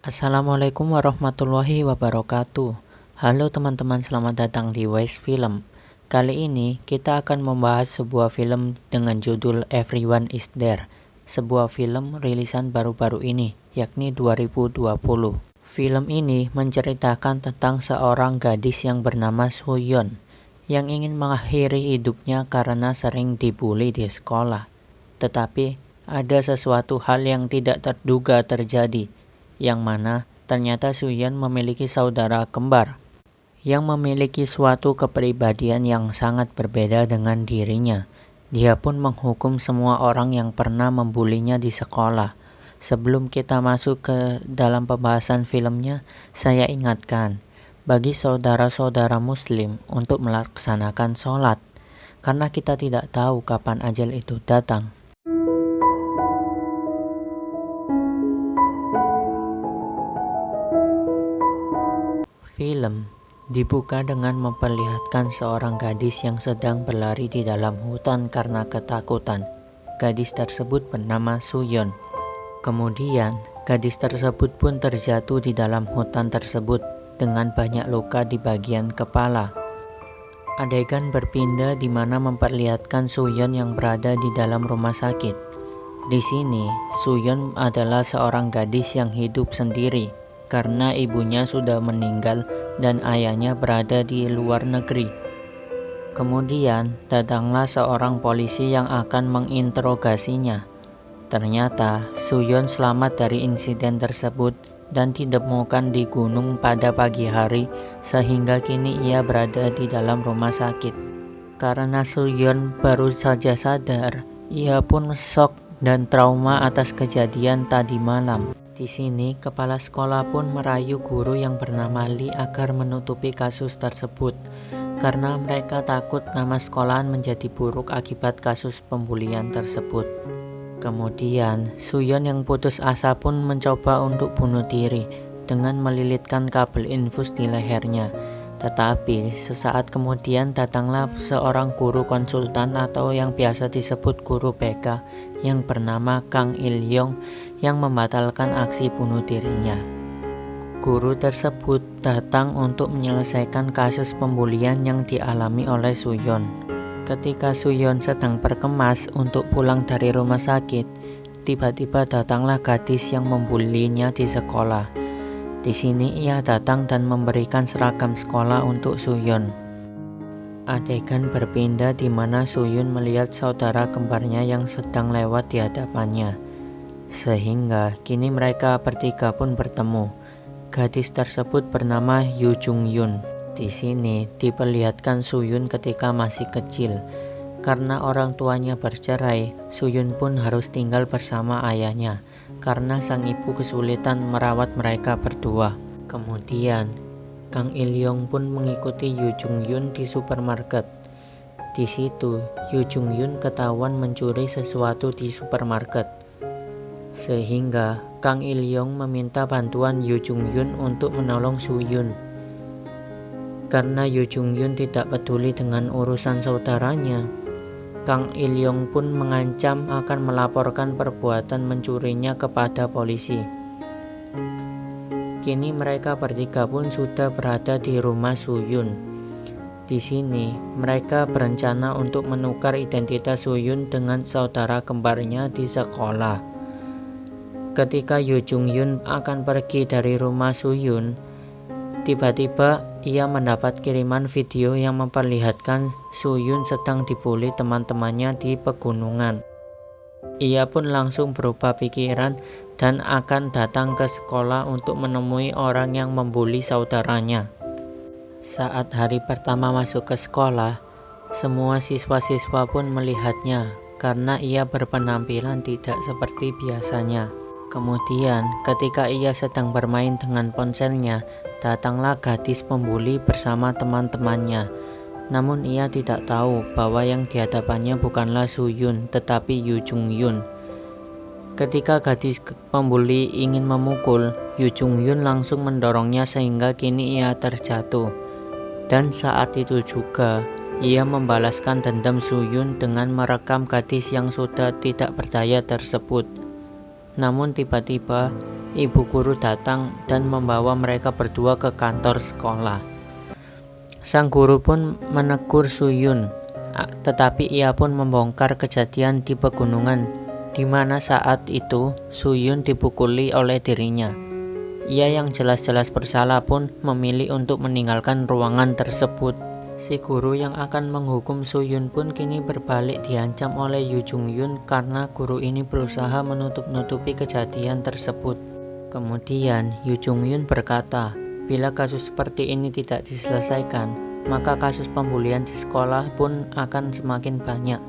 Assalamualaikum warahmatullahi wabarakatuh. Halo teman-teman, selamat datang di Wise Film. Kali ini kita akan membahas sebuah film dengan judul Everyone is There. Sebuah film rilisan baru-baru ini, yakni 2020. Film ini menceritakan tentang seorang gadis yang bernama Soo-yeon yang ingin mengakhiri hidupnya karena sering dibully di sekolah. Tetapi ada sesuatu hal yang tidak terduga terjadi, yang mana ternyata Soo-yeon memiliki saudara kembar yang memiliki suatu kepribadian yang sangat berbeda dengan dirinya. Dia pun menghukum semua orang yang pernah membulinya di sekolah. Sebelum kita masuk ke dalam pembahasan filmnya, saya ingatkan bagi saudara-saudara muslim untuk melaksanakan sholat, karena kita tidak tahu kapan ajal itu datang. Film dibuka dengan memperlihatkan seorang gadis yang sedang berlari di dalam hutan karena ketakutan. Gadis tersebut bernama Soo-yeon. Kemudian, gadis tersebut pun terjatuh di dalam hutan tersebut dengan banyak luka di bagian kepala. Adegan berpindah di mana memperlihatkan Soo-yeon yang berada di dalam rumah sakit. Di sini, Soo-yeon adalah seorang gadis yang hidup sendiri karena ibunya sudah meninggal dan ayahnya berada di luar negeri. Kemudian datanglah seorang polisi yang akan menginterogasinya. Ternyata Soo-yeon selamat dari insiden tersebut dan ditemukan di gunung pada pagi hari, sehingga kini ia berada di dalam rumah sakit. Karena Soo-yeon baru saja sadar, ia pun shock dan trauma atas kejadian tadi malam. Di sini, kepala sekolah pun merayu guru yang bernama Lee agar menutupi kasus tersebut, karena mereka takut nama sekolahan menjadi buruk akibat kasus pembulian tersebut. Kemudian, Soo-yeon yang putus asa pun mencoba untuk bunuh diri dengan melilitkan kabel infus di lehernya. Tetapi, sesaat kemudian datanglah seorang guru konsultan atau yang biasa disebut guru BK yang bernama Kang Il-yong yang membatalkan aksi bunuh dirinya. Guru tersebut datang untuk menyelesaikan kasus pembulian yang dialami oleh Soo-yeon. Ketika Soo-yeon sedang berkemas untuk pulang dari rumah sakit, tiba-tiba datanglah gadis yang membulinya di sekolah. Di sini ia datang dan memberikan seragam sekolah untuk Soo-yeon. Adegan berpindah di mana Soo-yeon melihat saudara kembarnya yang sedang lewat di hadapannya. Sehingga kini mereka bertiga pun bertemu. Gadis tersebut bernama Yoo Jung-yoon. Di sini diperlihatkan Soo-yeon ketika masih kecil. Karena orang tuanya bercerai, Soo-yeon pun harus tinggal bersama ayahnya karena sang ibu kesulitan merawat mereka berdua. Kemudian, Kang Il-yong pun mengikuti Yoo Jung-yoon di supermarket. Di situ, Yoo Jung-yoon ketahuan mencuri sesuatu di supermarket. Sehingga Kang Il-yong meminta bantuan Yoo Jung-yoon untuk menolong Soo-yeon. Karena Yoo Jung-yoon tidak peduli dengan urusan saudaranya, Kang Il-yong pun mengancam akan melaporkan perbuatan mencurinya kepada polisi. Kini mereka bertiga pun sudah berada di rumah Soo-yeon. Di sini, mereka berencana untuk menukar identitas Soo-yeon dengan saudara kembarnya di sekolah. Ketika Yoo Jung-yoon akan pergi dari rumah Soo-yeon, tiba-tiba ia mendapat kiriman video yang memperlihatkan Soo-yeon sedang dibully teman-temannya di pegunungan. Ia pun langsung berubah pikiran dan akan datang ke sekolah untuk menemui orang yang membuli saudaranya. Saat hari pertama masuk ke sekolah, semua siswa-siswa pun melihatnya karena ia berpenampilan tidak seperti biasanya. Kemudian, ketika ia sedang bermain dengan ponselnya, datanglah gadis pembuli bersama teman-temannya. Namun ia tidak tahu bahwa yang dihadapannya bukanlah Soo-yeon tetapi Yoo Jung-yoon. Ketika gadis pembuli ingin memukul, Yoo Jung-yoon langsung mendorongnya sehingga kini ia terjatuh. Dan saat itu juga, ia membalaskan dendam Soo-yeon dengan merekam gadis yang sudah tidak berdaya tersebut. Namun tiba-tiba ibu guru datang dan membawa mereka berdua ke kantor sekolah. Sang guru pun menegur Suyun, tetapi ia pun membongkar kejadian di pegunungan di mana saat itu Suyun dipukuli oleh dirinya. Ia yang jelas-jelas bersalah pun memilih untuk meninggalkan ruangan tersebut. Si guru yang akan menghukum Suyun pun kini berbalik diancam oleh Yu Jungyun karena guru ini berusaha menutup-nutupi kejadian tersebut. Kemudian Yu Jungyun berkata, bila kasus seperti ini tidak diselesaikan, maka kasus pembulian di sekolah pun akan semakin banyak.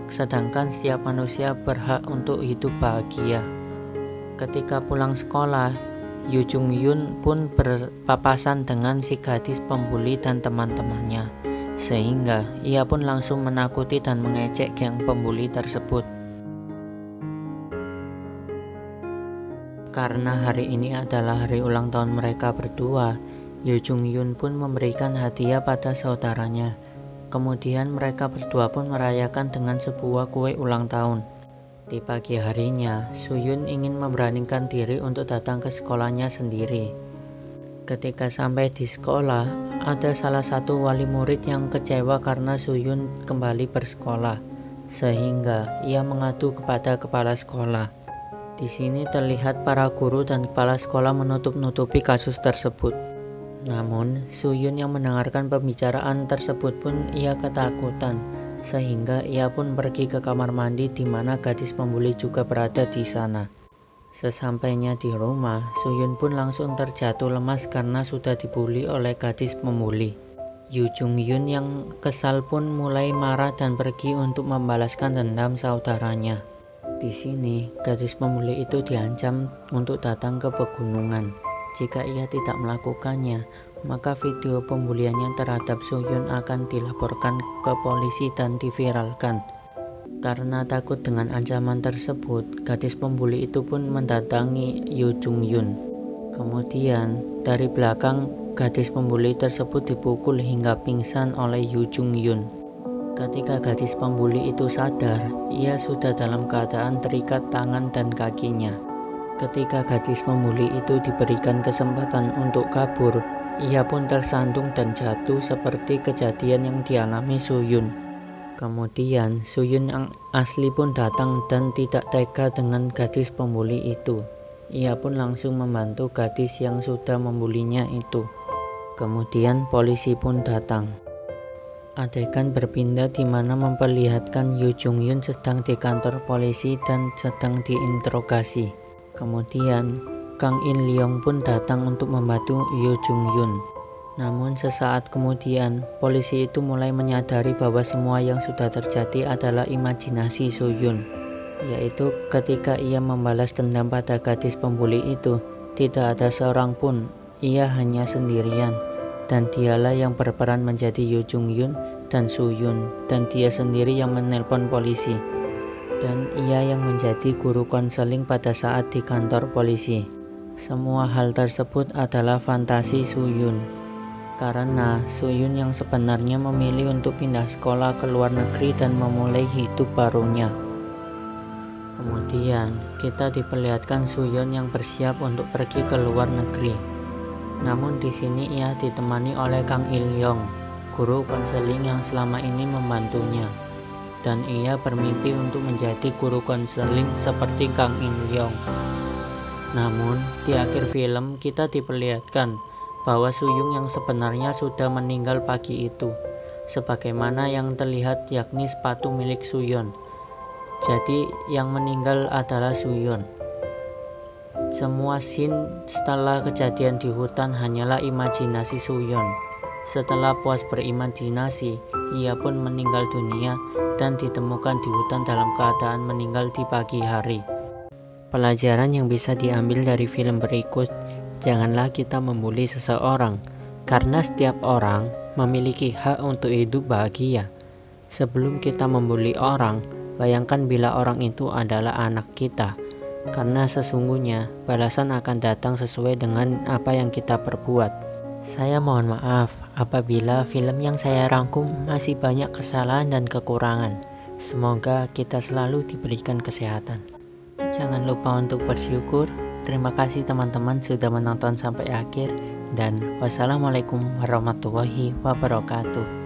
Sedangkan setiap manusia berhak untuk hidup bahagia. Ketika pulang sekolah, Yu Jungyun pun berpapasan dengan si gadis pembuli dan teman-temannya, sehingga ia pun langsung menakuti dan mengejek geng pembuli tersebut. Karena hari ini adalah hari ulang tahun mereka berdua, Yu Jungyun pun memberikan hadiah pada saudaranya. Kemudian mereka berdua pun merayakan dengan sebuah kue ulang tahun. Di pagi harinya, Suyun ingin memberanikan diri untuk datang ke sekolahnya sendiri. Ketika sampai di sekolah, ada salah satu wali murid yang kecewa karena Suyun kembali bersekolah, sehingga ia mengadu kepada kepala sekolah. Di sini terlihat para guru dan kepala sekolah menutup-nutupi kasus tersebut. Namun, Suyun yang mendengarkan pembicaraan tersebut pun ia ketakutan, sehingga ia pun pergi ke kamar mandi di mana gadis pembuli juga berada di sana. Sesampainya di rumah, Suyun pun langsung terjatuh lemas karena sudah dibuli oleh gadis pembuli. Yu Jungyun yang kesal pun mulai marah dan pergi untuk membalaskan dendam saudaranya. Di sini, gadis pembuli itu diancam untuk datang ke pegunungan. Jika ia tidak melakukannya, maka video pembuliannya terhadap Suyun akan dilaporkan ke polisi dan diviralkan. Karena takut dengan ancaman tersebut, gadis pembuli itu pun mendatangi Yu Jungyun. Kemudian, dari belakang, gadis pembuli tersebut dipukul hingga pingsan oleh Yu Jungyun. Ketika gadis pembuli itu sadar, ia sudah dalam keadaan terikat tangan dan kakinya. Ketika gadis pembuli itu diberikan kesempatan untuk kabur, ia pun tersandung dan jatuh seperti kejadian yang dialami Suyun. Kemudian Suyun yang asli pun datang dan tidak tega dengan gadis pembuli itu. Ia pun langsung membantu gadis yang sudah membulinya itu. Kemudian polisi pun datang. Adegan berpindah di mana memperlihatkan Yu Jungyun sedang di kantor polisi dan sedang diinterogasi. Kemudian Kang In Leong pun datang untuk membantu Yu Jungyun. Namun sesaat kemudian, polisi itu mulai menyadari bahwa semua yang sudah terjadi adalah imajinasi Suyun, yaitu ketika ia membalas dendam pada gadis pembuli itu, tidak ada seorang pun, ia hanya sendirian, dan dialah yang berperan menjadi Yu Jungyun dan Suyun, dan dia sendiri yang menelpon polisi. Dan ia yang menjadi guru konseling pada saat di kantor polisi. Semua hal tersebut adalah fantasi Suyun, karena Suyun yang sebenarnya memilih untuk pindah sekolah ke luar negeri dan memulai hidup barunya. Kemudian kita diperlihatkan Suyun yang bersiap untuk pergi ke luar negeri. Namun di sini ia ditemani oleh Kang Il Yong, guru konseling yang selama ini membantunya. Dan ia bermimpi untuk menjadi guru konseling seperti Kang In Leong. Namun, di akhir film kita diperlihatkan bahwa Suyun yang sebenarnya sudah meninggal pagi itu, sebagaimana yang terlihat yakni sepatu milik Suyun. Jadi, yang meninggal adalah Suyun. Semua scene setelah kejadian di hutan hanyalah imajinasi Suyun. Setelah puas berimajinasi, ia pun meninggal dunia dan ditemukan di hutan dalam keadaan meninggal di pagi hari. Pelajaran yang bisa diambil dari film berikut, janganlah kita membuli seseorang, karena setiap orang memiliki hak untuk hidup bahagia. Sebelum kita membuli orang, bayangkan bila orang itu adalah anak kita, karena sesungguhnya balasan akan datang sesuai dengan apa yang kita perbuat. Saya mohon maaf apabila film yang saya rangkum masih banyak kesalahan dan kekurangan. Semoga kita selalu diberikan kesehatan. Jangan lupa untuk bersyukur. Terima kasih teman-teman sudah menonton sampai akhir, dan wassalamualaikum warahmatullahi wabarakatuh.